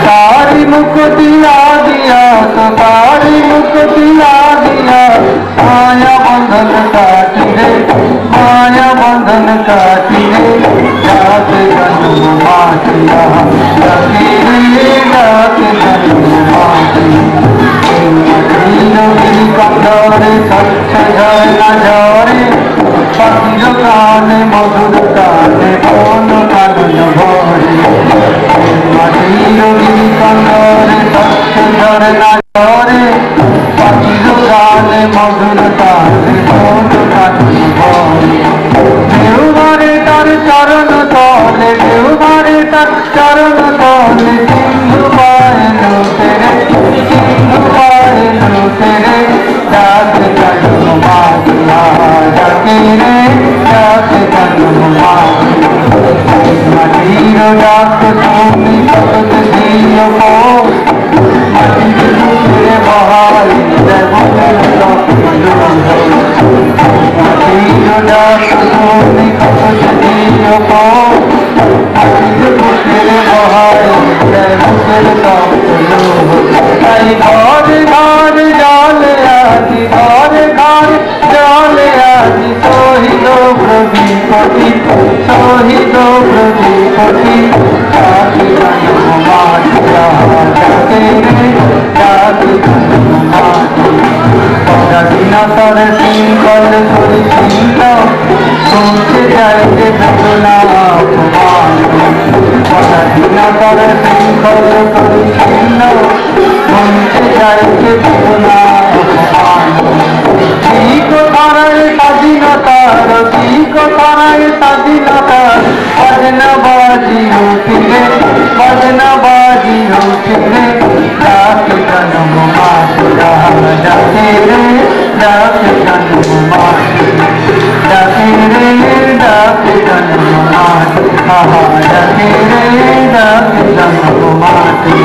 तारी मुकुट ला दिया तो तारी मुकुट ला दिया, माया बंधन काटी रे माया बंधन काटी रे, जात जन्म माटिया जाके रे जात जन्म माटिया। कंधरे स्वच्छ झरे न झरे पक्षियों काने मधुर काने कौन कानन भरे, कंधरे स्वच्छ झरे न झरे पक्षियों काने मधुर काने कौन कानन भरे। देवमारे तार चरण तले देवमारे तार चरण तले, सिंधु पाए लो तेरे सिंधु पाए लो तेरे, जात जन्म माटिया जाके रे जात जन्म माटिया। माटीर डाक सुनी भगत दियो को, माटीर मुझे बहाई माटीर डाक सुनी भगत दियो को, माटीर मुझे बहाई घर घर जाल आदि घर घर जाल आदि, शहीद प्रदीपति शहीद प्रदीपति, जाति जन्म माटिया जाके रे जाति जन्म माटिया। दिन तर सिंगल थोड़ी सिंह सोचे जाएंगे बेदना अपमान, दिन तर सिंगल थोड़ी सिंह सोचे जाएंगे बेदना अपमान। ठीक कराए स्वाधीनतार ठीक कराए स्वाधीनतार, बजना बाजी उठे बजना बाजी उठे, जाति जन्म माटिया जाके रे রে ডাকে জন্ম মাটি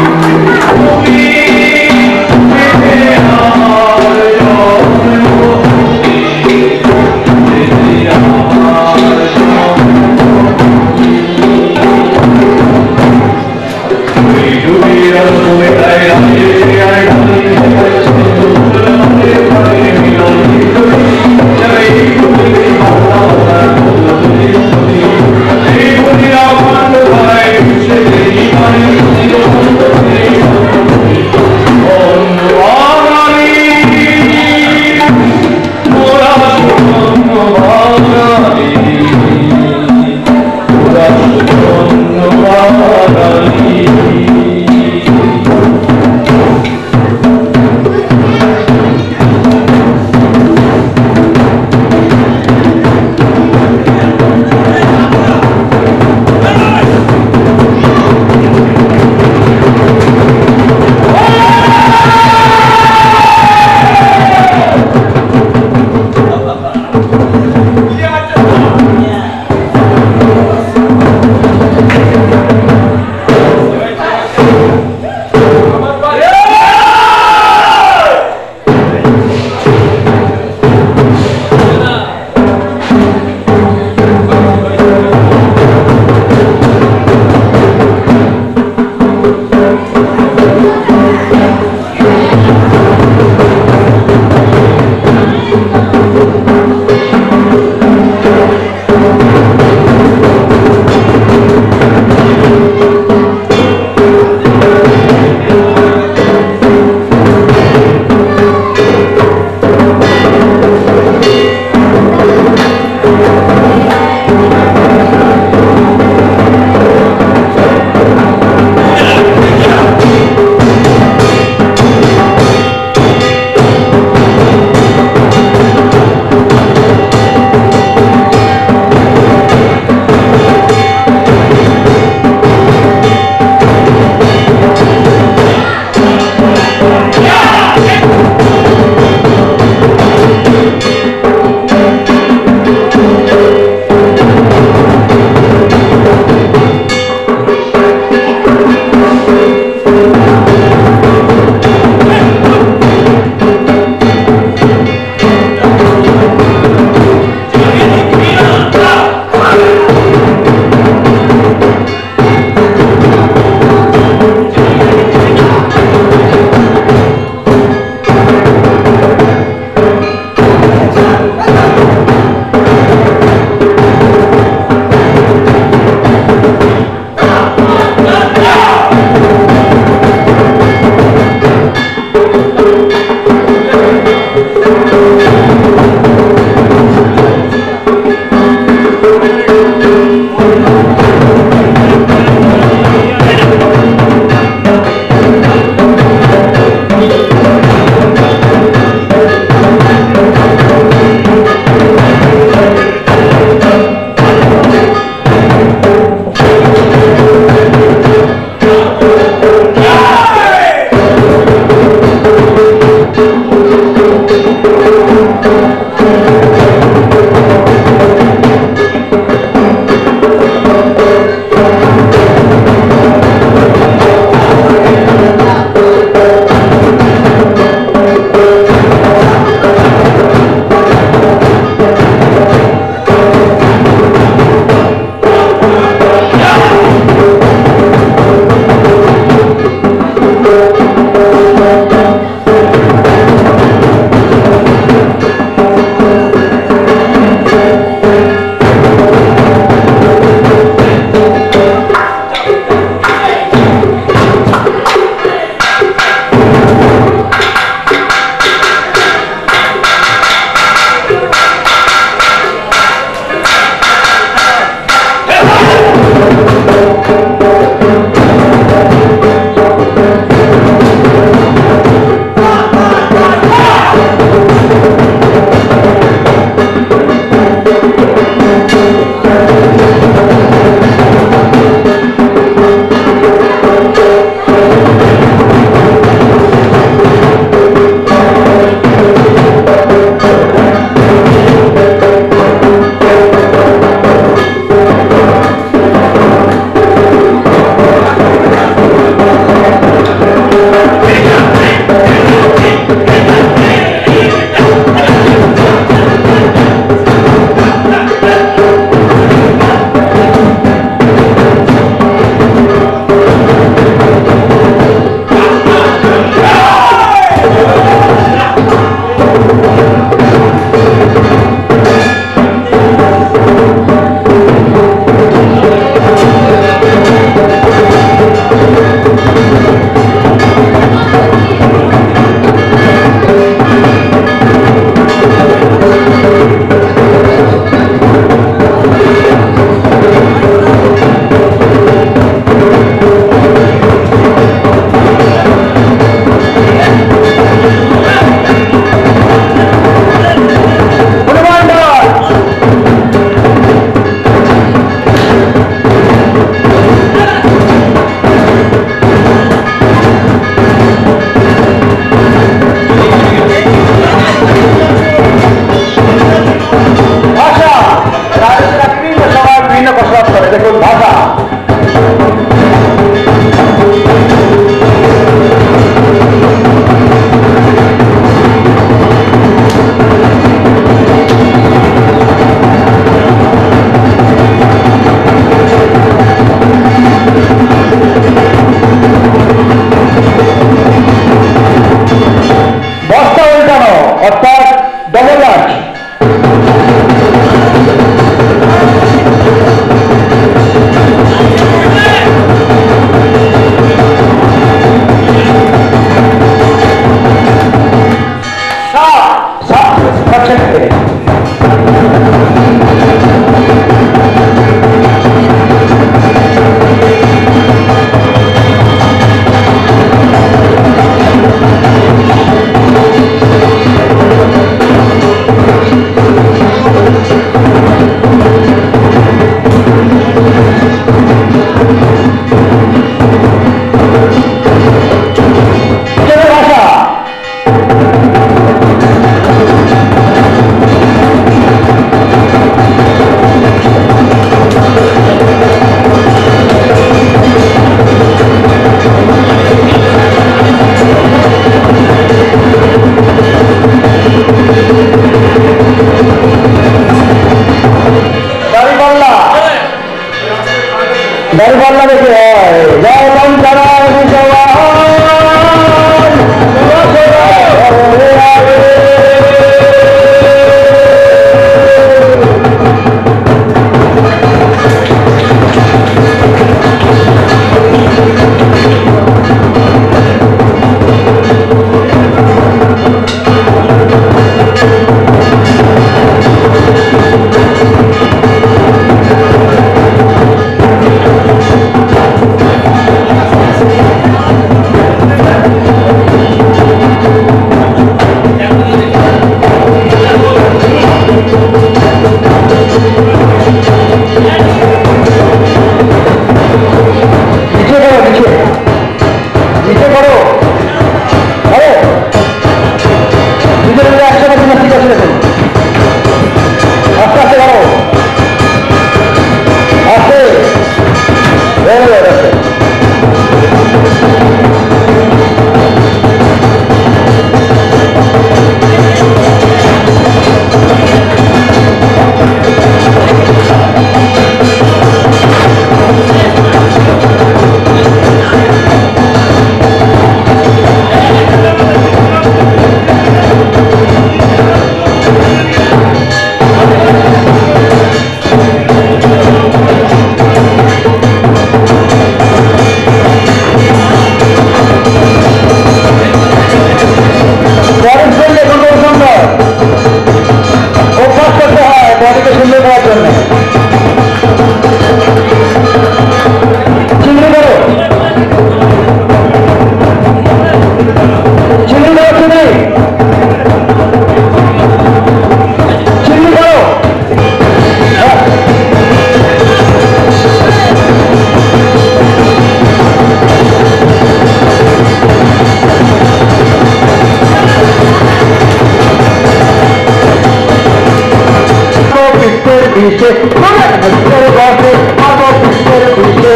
কিসে মুখের বসে পাবো কিসের কিসে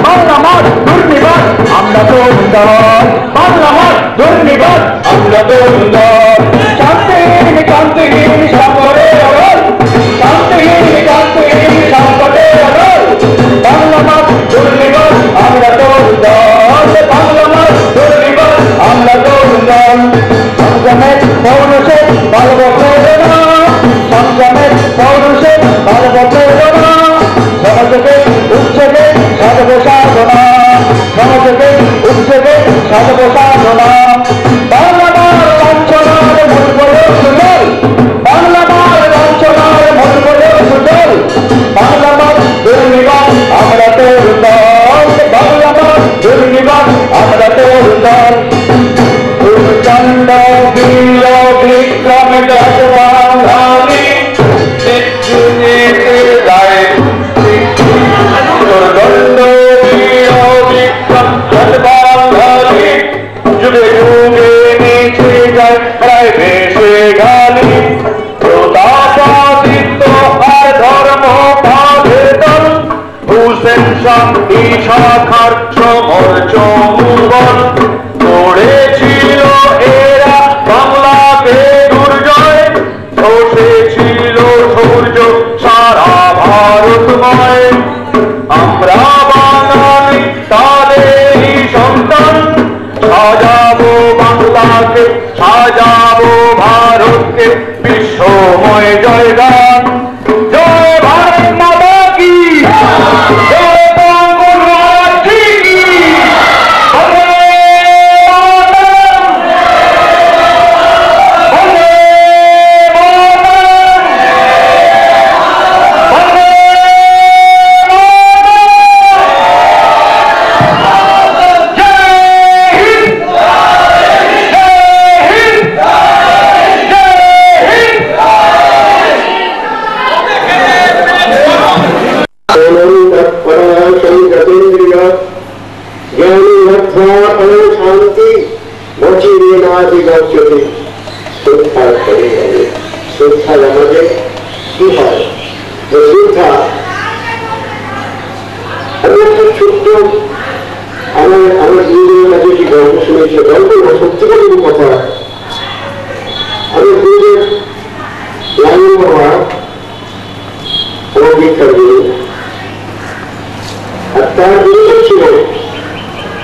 বাংলা মাঠ দুর্নিবাদ আমরা তো দল বাংলা মাঠ দুর্নিবাদ আমরা তো দল শান্তিহীন শান্তিহীন সাগরে অরল শান্তিহীন শান্তিহীন সাগরে অরল বাংলা মাঠ দুর্নিবাদ আমরা তো দল বাংলা মাঠ দুর্নিবাদ আমরা তো দল সংগ্রামের পৌরুষে বলবো প্রেরণা সংগ্রামের পৌরুষে বলবো প্রেরণা সমাজকে উৎসবে সাধব সাধনা সমাজকে উৎসবে সাধব সাধনা বাংলা মার লাঞ্ছনার মূল বলে সুজল বাংলা মার লাঞ্ছনার মূল বলে সুজল বাংলা মার দুর্নিবাদ আমরা তোর দল বাংলা মার দুর্নিবাদ আমরা তোর দল প্রচন্ড বীর বিক্রম বাঙালি দুর্দণ্ড বীর বিক্রম বাঙালি যুগে যুগে নিচে যায় প্রায় বেশে গালি প্রতাপাদিত্য আর ধর্ম পালের দল হুসেন শান্তি শাখার সমর চৌবল করেছিল এরা বাংলাকে দুর্জয় ধসেছিল সূর্য সারা ভারতময় আমরা বাঙালি তাদেরই সন্তান সাজাবো বাংলাকে সাজাবো ভারতকে বিশ্বময় জয়গান জয় ভারত মাতা কি জয় বঙ্গবন্ধু কি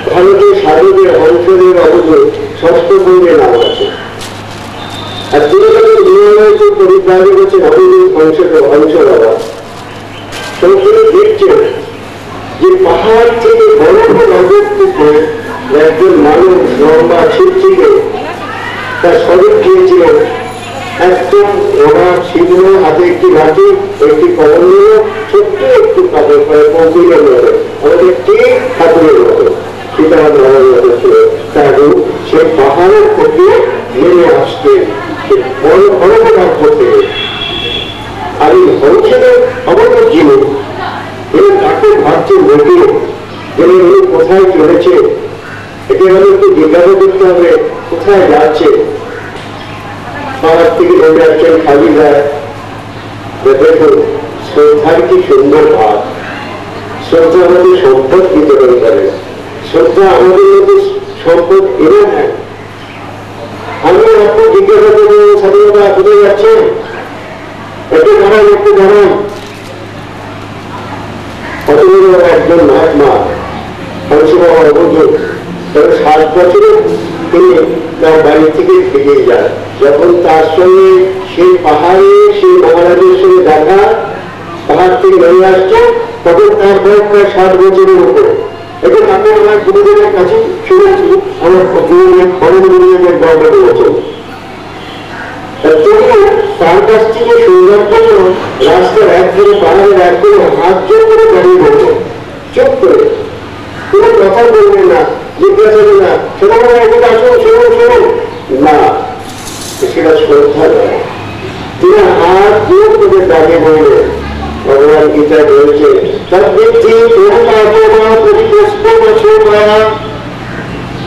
ভারতের স্বাধীনের অংশের অবধি ষষ্ঠ বইয়ে নাম আছে আর তিনি যখন নিয়মিত পরিত্রাণী করছেন অবধি অংশ বাবা তিনি দেখছেন যে পাহাড় থেকে বরফ নজরটিতে একজন মানুষ লম্বা ছিটছিকে তার শরীর খেয়েছিলেন একদম ওনার ছিন্ন হাতে একটি লাঠি একটি কবল নিল ছোট্ট একটু কাপড় করে পৌঁছিলের মতো আমাদের ঠিক ঠাকুরের মতো সীতারাম মতো ছিল তার রূপ সে পাহাড়ের থেকে নেমে আসতে বড় বরফ করতে আর এই হংসেদের অবতার জীবন এরা তাকে ভাবছেন লোকে এরা উনি কোথায় চলেছে একে আমাদের একটু জিজ্ঞাসা করতে হবে কোথায় যাচ্ছে পাহাড় থেকে নেমে আসছেন খালি যায় দেখুন শ্রদ্ধার কি সুন্দর ভাব শ্রদ্ধা আমাদের সম্পদ বিতরণ করে শ্রদ্ধা আমাদের মধ্যে সম্পদ এনে নেয় আমি আপনি জিজ্ঞাসা করবো স্বাধীনতা কোথায় যাচ্ছে একটু দাঁড়ান কত বড় একজন মহাত্মা হংসবাবা অবধূত তবে 7 বছরে তিনি তার বাড়ি থেকে বেরিয়ে যান যখন তার সঙ্গে সেই পাহাড়ে সেই মহারাজের সঙ্গে দেখা পাহাড় থেকে বেরিয়ে আসছে তখন তার বয়স প্রায় 7 বছরের উপরে এটা তাকে আমার গুরুদেবের কাছে শুনেছি আমার গুরুদেবের গর্ব বছর তার কাছ থেকে সুন্দর জন্য রাস্তার একদিনে পাহাড়ের একদিনে হাত জোর করে দাঁড়িয়ে বলল চুপ করে কোনো কথা বলবেন না জিজ্ঞাসা না সেটা এদিকে আসুন শুনুন না সেটা শ্রদ্ধা নয় তিনি হাত জোর করে দাঁড়িয়ে বললেন ভগবান গীতা বলছে সবৃদ্ধি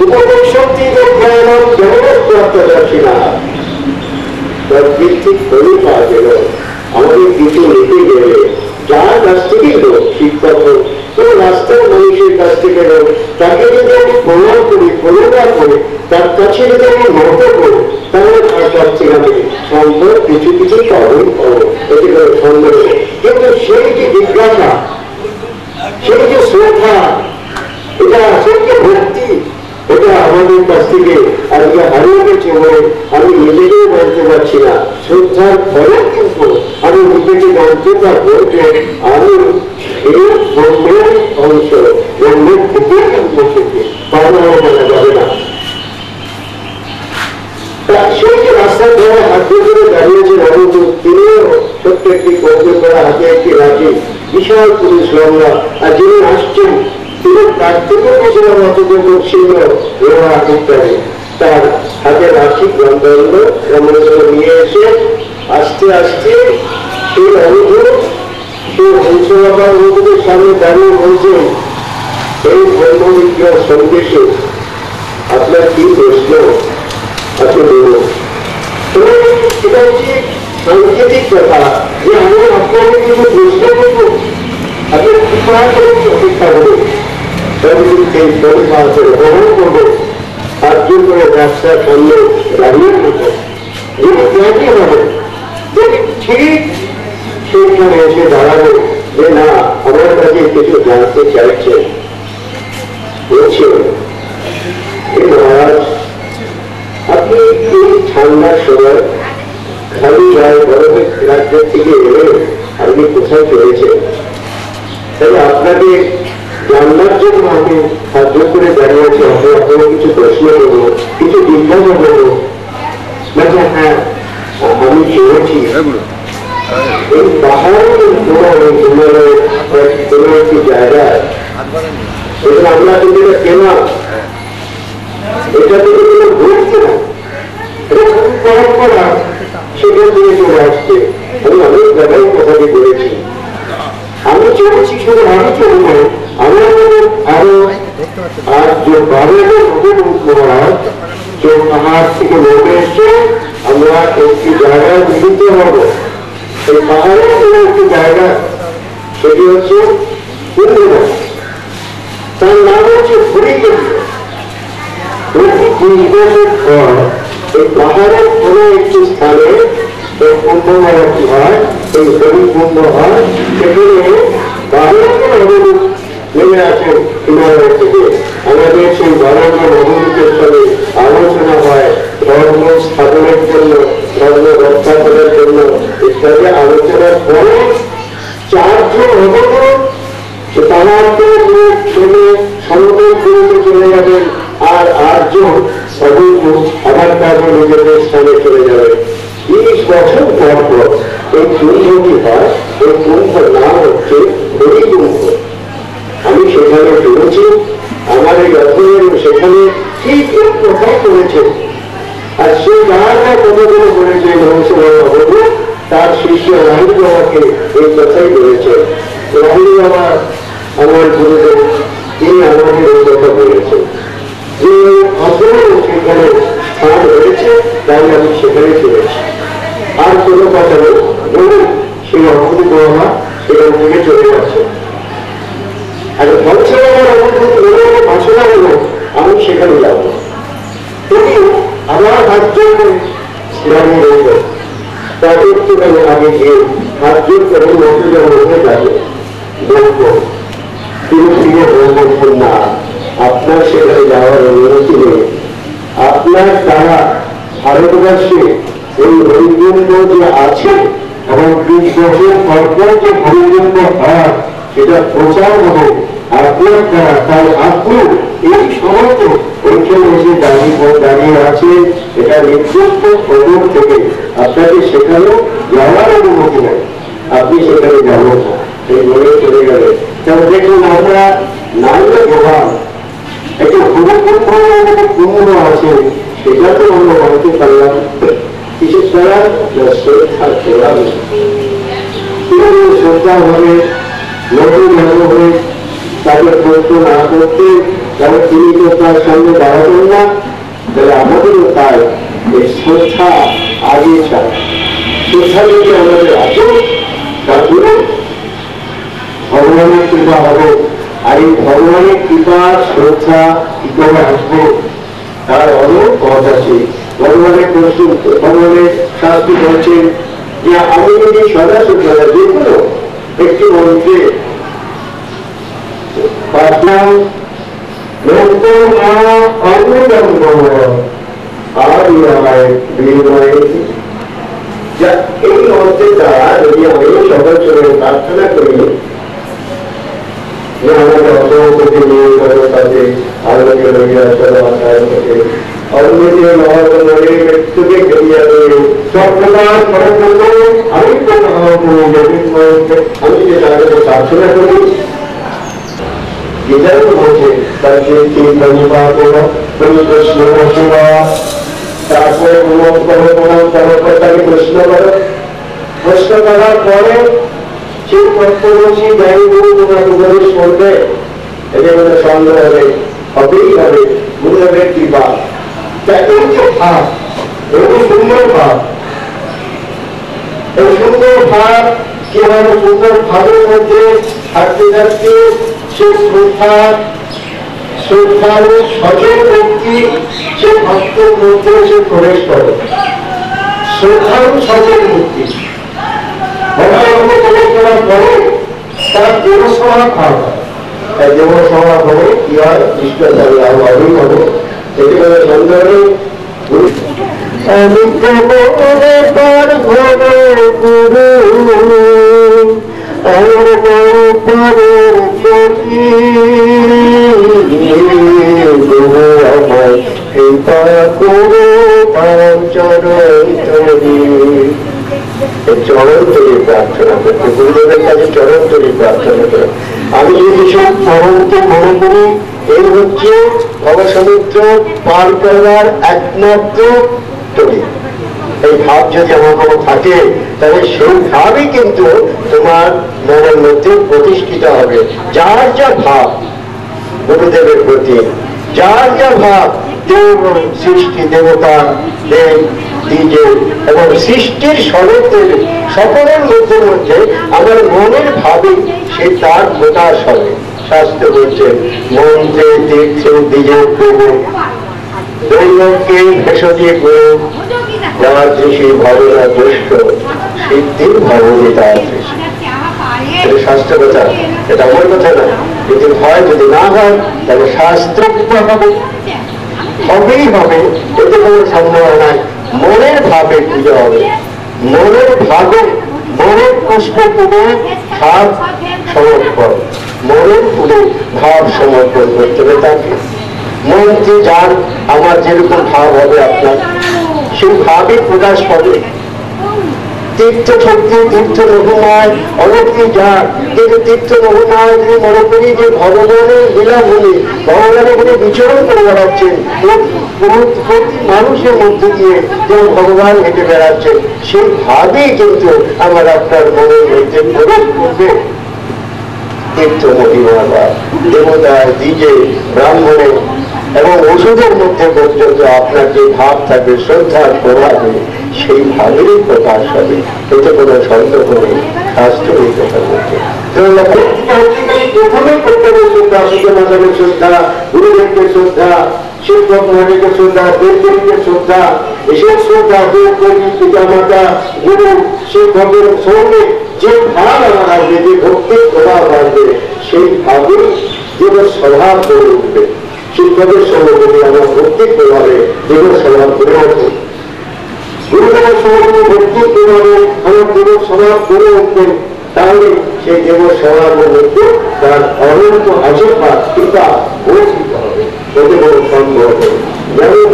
উপদেশ শক্তি জ্ঞান জগৎ দর্শিনা সবৃদ্ধি ফলি পাওয়া গেল আমাদের কিছু লিখে গেলে যার কাছ থেকেই হোক, শিক্ষক হোক, কোন রাস্তার মানুষের কাছ থেকে হোক, তাকে যদি আমি প্রমাণ করি, প্রমাণ করে তার কাছে যদি আমি মত করি, তাহলে তার কাছ থেকে আমি সম্ভব কিছু কিছু পাবই পাবো, এতে কোনো সন্দেহ নেই। কিন্তু সেই যে জিজ্ঞাসা, সেই যে শ্রদ্ধা, এটা সেই যে ভক্তি, এটা আমাদের কাছ থেকে আজকে হারিয়ে গেছে বলে আমি নিজেকেও বলতে পারছি না। শ্রদ্ধার ফলে কিন্তু আমি নিজেকে জানতে পারবো যে আমি এই ব্রহ্মের অংশ, ব্রহ্মের থেকে বসেছি, বাংলা বলা যাবে না। সেই যে রাস্তার ধারে হাত ধরে দাঁড়িয়েছে রবীন্দ্র, তিনিও ছোট্ট একটি কৌতুক করা হাতে একটি রাখি, বিশাল পুলিশ লম্বা, আর যিনি আসছেন তিনি তার থেকে বেশিরভাগ অতটুকু ছিল রোহা ইত্যাদি, তার হাতে রাখি গ্রন্থ নিয়ে এসে আস্তে আস্তে সেই অনুভব, সেই হংসবাবা অনুভবের সামনে দাঁড়িয়ে বলছেন, এই ব্রহ্মবিজ্ঞান সন্দেশে আপনার কি প্রশ্ন আছে বলুন। এটা হচ্ছে সাংকেতিক কথা যে আমি আপনাকে কিছু প্রশ্ন করব, আপনি কৃপা করে অপেক্ষা করুন, সেই পরিবার করে গ্রহণ করবো, সাহায্য করে ব্যবসার সামনে দাঁড়িয়ে থাকবো, যদি জ্ঞানী হবে যদি ঠিক সেইখানে এসে দাঁড়াবো যে না আমার কাছে কিছু জানতে চাইছে, বলছেন মহারাজ আপনি এই ঠান্ডার সময় খালি গায়ে বরফের রাজ্যের থেকে এলে আপনি কোথায় চলেছেন, তাই আপনাকে জানবার জন্য আমি সাহায্য করে দাঁড়িয়েছি, আপনাকে কিছু প্রশ্ন করবো, কিছু জিজ্ঞাসা করবো। হ্যাঁ আমি শুনেছি এই পাহাড়ের কোন একটি জায়গায়, এটা আমরা কিন্তু এটা কেনা, এটা থেকে কোনো ঘুরছে না, এটা খুব পরম্পরা সেখান থেকে চলে আসছে। আমি অনেক জায়গায় কথাটি বলেছি, আমি চলেছি শুধু আমি চলব, আমার আরো আর যে বারোটা মহারাজ যে পাহাড় থেকে নেমে এসে আমরা একটি জায়গায় মিলিত হব। সেই পাহাড়ের কোনো একটি জায়গা, সেটি হচ্ছে কুম্ভমেলা, তার নাম হচ্ছে হরিকেন্দ্র। প্রতি 20 বছর পর এই পাহাড়ের কোনো একটি স্থানে এই কুম্ভমেলাটি হয়, এই হরিকুম্ভ হয়, সেখানে 12জন অবরূপ নেমে আসেন হিমালয় থেকে। আমাদের সেই 12জন অবরূপের সঙ্গে আলোচনা হয় ধর্ম স্থাপনের জন্য, ধর্ম রক্ষা করার জন্য ইত্যাদি আলোচনার পরে 4 জন অবরূপ পাহাড়কে ছেড়ে সমতল ভূমিতে চলে যাবেন, আর 8 জন অবরূপ আবার তাদের নিজেদের স্থানে চলে যাবেন। 20 বছর পর পর এই কুম্ভটি হয়, এই কুম্ভের নাম হচ্ছে হরিকুম্ভ। আমি সেখানে চলেছি, আমার এই রথের সেখানে ঠিক কোথায় করেছে, আর সে বারবার কথাগুলো বলেছে হংসবাবু, তার শিষ্য রাহুল বাবাকে এই কথাই বলেছে। রাহুল বাবা আমার গুরুদেব, তিনি আমাকে এই কথা বলেছেন যে আসলে সেখানে স্থান রয়েছে, তাই আমি সেখানে চলেছি। আর কোনো কথা নেই, বলুন সেই অবধি বাবা সেখান থেকে চলে যাচ্ছে। আর হংসবাবার বাসনা হলো আমি সেখানে যাব, তিনি আমার হাত জোর করে দাঁড়িয়ে রইল। তার একটুখানি আগে গিয়ে হাত জোর করে মন্দিরের মধ্যে দাঁড়িয়ে বলবো, তিনি ফিরে বলবেন না, আপনার সেখানে যাওয়ার অনুমতি নেই। আপনার তারা ভারতবর্ষে এই হরিকুম্ভ যে আছে এবং 20 বছর পর পর যে হরিকুম্ভ হয় সেটা প্রচার হবে আপনার দ্বারা, তাই আপনি এই সমস্ত ওইখানে এসে দাঁড়িয়ে আছে, এটা নির্দিষ্ট খবর থেকে আপনাকে সেখানে যাওয়ার অনুমতি নেই, আপনি সেখানে যাবেন না, এই বলে চলে গেলে। তাহলে দেখুন আমরা নাইলে ভগবান একটা কুম্ভ আছে, সেটা তো আমরা বলতে পারলাম কিসের দ্বারা, শ্রদ্ধা করা, শ্রদ্ধা হবে নতুন হয়ে তাকে প্রশ্ন না করতে, তাহলে তিনি তো তার সঙ্গে দাঁড়াবেন না। তাহলে আমাদেরও তাই এই শ্রদ্ধা আগে চাই, শ্রদ্ধা যদি আমাদের আছে তারপরে ভগবানের কৃপা হবে। আর এই ভগবানের কৃপা শ্রদ্ধা কি করে আসবে তার অনেক পথ আছে। ভগবানের প্রশ্ন ভগবানের শাস্তি বলছেন যে আমি যদি সদা শ্রদ্ধা যে কোনো একটি মন্ত্রে এই মন্ত্রের দ্বারা যদি আমি সকল চলে প্রার্থনা করি যে আমাকে অসংখ্যকে নিয়ে সাথে আলোকে রইয়া চলো আশায় থেকে অন্যকে মহাজনের মৃত্যুকে ঘেরিয়া দিয়ে সর্বদার সর্বত আমি তো আমি যে তাদের প্রার্থনা করি গীতার বলছে তার যে প্রশ্ন তারপরে তাকে প্রশ্ন করো। প্রশ্ন করার পরে সেই তত্ত্বদর্শী জ্ঞানীগুলো তোমার উপদেশ করবে। এতে কোনো সন্দেহ হবে, হবেই হবে গুরুদেবের কৃপা। তাদের যে ভাব এটি সুন্দর ভাব, এই সুন্দর ভাব কিভাবে সুন্দর ভাবের মধ্যে থাকতে থাকতে সে শ্রদ্ধার সচেত ব্যক্তি সে ভক্তের মধ্যে সে প্রবেশ করে। শ্রদ্ধার সচেত ব্যক্তি প্রবেশ করার পরে তার দেবসভা ভাব হয়। দেবসভা হলে কি হয়? কৃষ্ণধারী আহ্বানই হবে। এটি কোনো সন্দেহ নেই। চরণ তৈরি প্রার্থনা করতে গুরুদেবের কাছে চরণ তৈরি প্রার্থনা করে। আমি যদি সব চরণকে মনে করি এই হচ্ছে ভবসমুদ্র পার করার একমাত্র তৈরি। এই ভাব যদি আমার কোনো থাকে তাহলে সেই ভাবই কিন্তু তোমার মনের মধ্যে প্রতিষ্ঠিত হবে। যার যা ভাব গুরুদেবের প্রতি, যার যা ভাব দেব সৃষ্টি দেবতা দেব দ্বিজে এবং সৃষ্টির স্বরূপের সকলের মধ্যে আমার মনের ভাবে সে তার প্রকাশ হবে। শাস্ত্র বলছে মন্ত্রে তীর্থে দ্বিজে প্রভু দৈবকে ভেষজে গুরু যার দৃষ্টি ভাবনা দুষ্ট সিদ্ধির ভাবনী তার দৃষ্টি। এটা শাস্ত্র কথা, এটা আমার কথা না। যদি হয় যদি না হয় তাহলে শাস্ত্র হবে, হবেই হবে, এতে কোনো সন্দেহ নাই। মনের ভাবে পুজো হবে, মনের ভাবে মনের পুষ্প পুড়ে ভাব সমর্পণ, মনের পুড়ে ভাব সমর্পণ করতে হবে তাকে। মন্ত্রে যার আমার যেরকম ভাব হবে আপনার সেই ভাবে প্রকাশ পাবে। তীর্থ শক্তি তীর্থ রঘুমায় অনেকেই যার কিন্তু তীর্থ রঘুমায় যদি মনে করি যে ভগবানের লীলাভূমি, ভগবানের এখানে বিচরণ করে বেড়াচ্ছেন প্রতি মানুষের মধ্যে দিয়ে যেমন ভগবান হেঁটে বেড়াচ্ছেন, সেই ভাবেই কিন্তু আমার আপনার মনের মধ্যে প্রবেশ করবে। তীর্থ মহিমা বা দেবতার দ্বিজে ব্রাহ্মণে এবং ওষুধের মধ্যে পর্যন্ত আপনার যে ভাব থাকবে শ্রদ্ধার প্রভাবে সেই ভাবেরই প্রকাশ হবে। এতে কোনো সন্দেহ নেই। শাস্ত্র এই কথা বলছে প্রথমে করতে হবে শ্রদ্ধা, সূর্যমাতাকে শ্রদ্ধা, গুরুদেবকে শ্রদ্ধা, শিক্ষক মহাদেবকে শ্রদ্ধা, দেবদেবীকে শ্রদ্ধা। এসব শ্রদ্ধা পিতা মাতা গুরু শিক্ষকের সঙ্গে যে ভাব আমার আসবে, যে ভক্তির প্রভাব আসবে, সেই ভাবেই জীবন স্বভাব গড়ে উঠবে। শিক্ষকের সঙ্গে যদি আমার ভক্তির প্রভাবে জীবন স্বভাব গড়ে ওঠে, গুরুদেবের সঙ্গে যদি ভক্তির প্রভাবে আমার জীবন স্বভাব গড়ে উঠবেন, তাহলে সেই জীবন স্বভাবের মধ্যে তার অনন্ত আশীর্বাদ কৃপা বর্ষিত হবে। এতে বড় সন্দেহ হবে। যেমন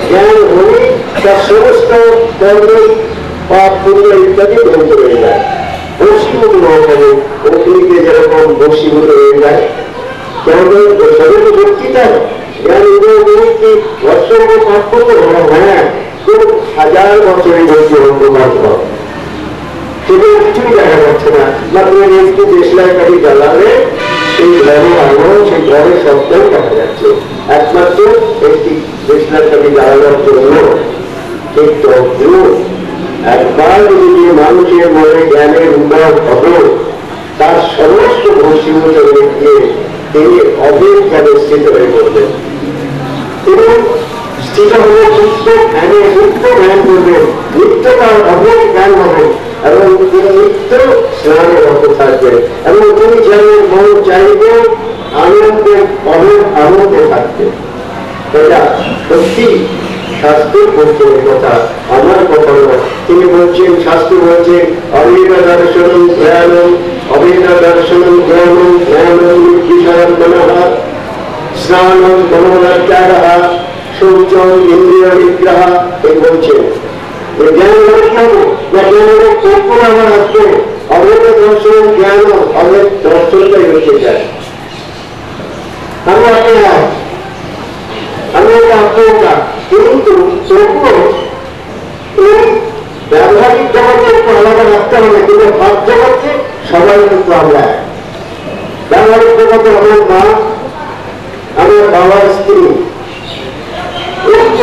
জ্ঞান হলে তার সমস্ত কর্ম পাপ পুণ্য ইত্যাদি ধ্বংস হয়ে যায়, বশীভূত হয়ে যাবে। অগ্নিকে যেরকম বশীভূত হয়ে যায়, সবাই তো বক্তৃতার জ্ঞান উদয়কে বৎসর্গ পাপ করতে হবে। হ্যাঁ, খুব 1000 বছরের মধ্যে অন্ধকার হয়, সেগুলো কিছুই দেখা যাচ্ছে না। মাত্র একটু দেশলাই কাঠি জ্বালালে সেই ঘরে আলো, সেই ঘরের শব্দও দেখা যাচ্ছে। একমাত্র একটি দেশলাই কাঠি জ্বালানোর জন্য ঠিক তদ্রুপ একবার যদি মানুষের মনে জ্ঞানের উন্নয়ন হবে, তার সমস্ত বৈশিষ্ট্য গিয়ে তিনি অভেদ জ্ঞানে স্থিত হয়ে পড়বেন। এবং স্থিত হলে নিত্য জ্ঞানে নিত্য জ্ঞান করবেন, নিত্য তার অভেদ জ্ঞান হবে এবং তিনি নিত্য স্নানে রত থাকবেন এবং তিনি যেমন মন চাইবে আনন্দে অভেদ আনন্দে থাকবেন। এটা সত্যি শাস্ত্রের বলছে কথা, আমার কথা নয়। তিনি বলছেন, শাস্ত্র বলছেন অভেদ দর্শনম জ্ঞানম, অভেদ দর্শনম জ্ঞানম, জ্ঞানম বিষয়ম মনঃ, স্নানম মনোরাজ্ঞারঃ, শৌচম ইন্দ্রিয় নিগ্রহ। এই বলছেন জ্ঞান হলে কি হবে না, জ্ঞানের কর্পূর আমার আসবে। অভেদ দর্শন জ্ঞান, অভেদ দর্শনটাই হচ্ছে জ্ঞান। আমি আপনি আমি এটা আপনার, কিন্তু তবুও এই ব্যবহারিক জগতে একটু আলাদা রাখতে হবে, কিন্তু ভাব জগতে সবাই কিন্তু আমরা ব্যবহারিক জগতে আমার মা, আমার বাবার স্ত্রী,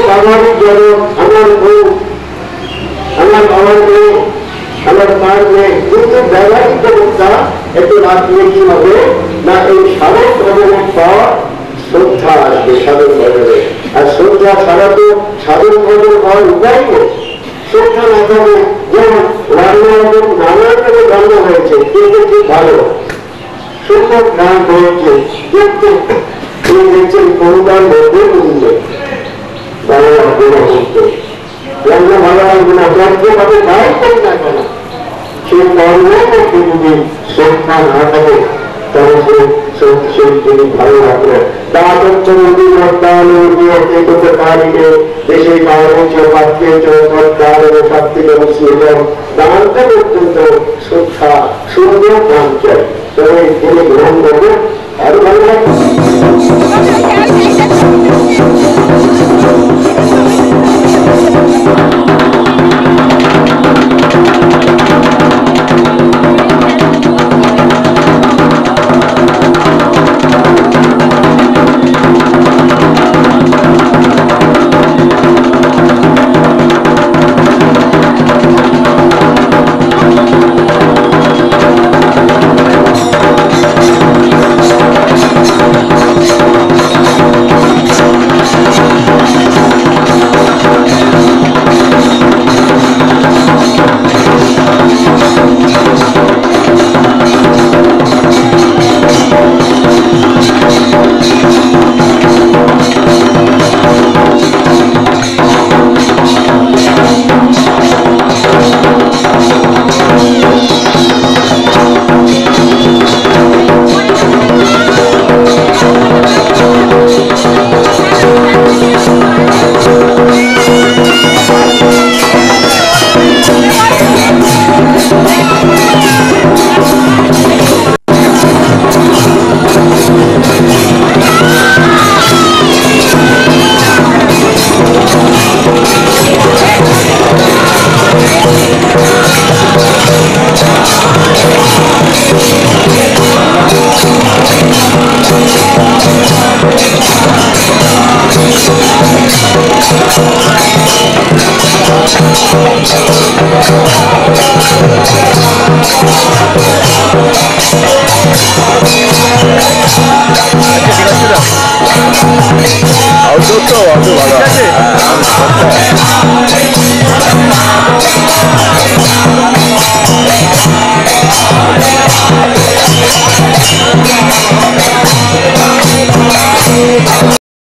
ব্যবহারিক জগৎ আমার বউ, আমার বাবার মেয়ে, আমার মার মেয়ে, কিন্তু ব্যবহারিক জগৎটা একটু রাখলে কি হবে না, এই সাধন ভ্রমণের পর শ্রদ্ধা আসবে সাধন ভ্রমণে। আর শ্রদ্ধা ছাড়া তো সাধন ভ্রমণ হওয়ার উপায় নেই। শ্রদ্ধা না থাকলে যেমন রান্না নানা রকমের রান্না হয়েছে, কিন্তু খুব ভালো সুন্দর গান হয়েছে, কিন্তু তিনি দেখছেন কোনটার মধ্যে মিলবে রান্না ভালো লাগবে না, যন্ত্রভাবে গায়ে করি না কেন, সে কর্মের মধ্যে যদি শ্রদ্ধা না থাকে তাহলে সেই তিনি ভালো লাগবে। তার হচ্ছে নদী করতে পারিলে দেশে কারণ পাত্রে চৌকার শক্তি মুসলিম দানটা পর্যন্ত শ্রদ্ধা সুন্দর দান চাই, তবে তিনি গ্রহণ করবে আরো ভালো লাগবে। ভালো